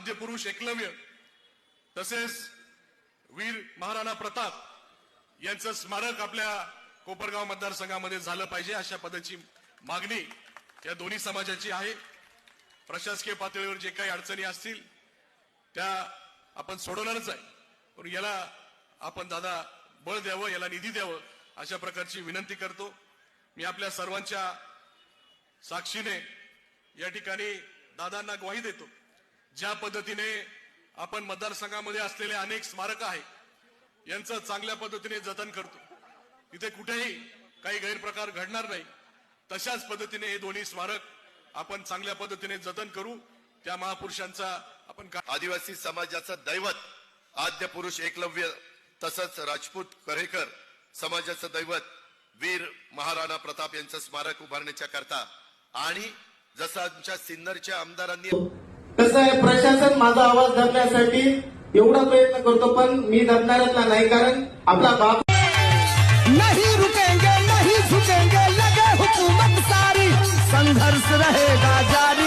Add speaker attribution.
Speaker 1: आद्य पुरुष एकलव्य तसेच वीर महाराणा प्रताप यांचं स्मारक आपल्या कोपरगाव मतदारसंघामध्ये झालं पाहिजे अशा पद्धतीची मागणी या दोन्ही समाजाची आहे। प्रशासकीय पातळीवर जे काही अडचणी असतील त्या आपण सोडवणारच आहे, पण याला आपण दादा बळ द्यावं, याला निधी द्यावं अशा प्रकारची विनंती करतो। मी आपल्या सर्वांच्या साक्षीने या ठिकाणी दादांना ग्वाही देतो, ज्या पद्धतीने आपण मतदारसंघामध्ये असलेले अनेक स्मारक आहे यांचं चांगल्या पद्धतीने जतन करतो, इथे कुठेही काही गैरप्रकार घडणार नाही, तशाच पद्धतीने हे दोन्ही स्मारक आपण चांगल्या पद्धतीने जतन करू। त्या महापुरुषांचा आपण
Speaker 2: आदिवासी समाजाचं दैवत आद्य पुरुष एकलव्य तसंच राजपूत करेकर समाजाचं दैवत वीर महाराणा प्रताप यांचं स्मारक उभारण्याच्या करता आणि जसं आमच्या सिन्नरच्या आमदारांनी
Speaker 3: कसं आहे, प्रशासन माझा आवाज धरण्यासाठी एवढा प्रयत्न करतो, पण मी धरणारच नाही, कारण आपला बाप
Speaker 4: नहीं रुकेंगे नहीं झुकेंगे, लगे हुकूमत सारी, संघर्ष रहेगा जारी।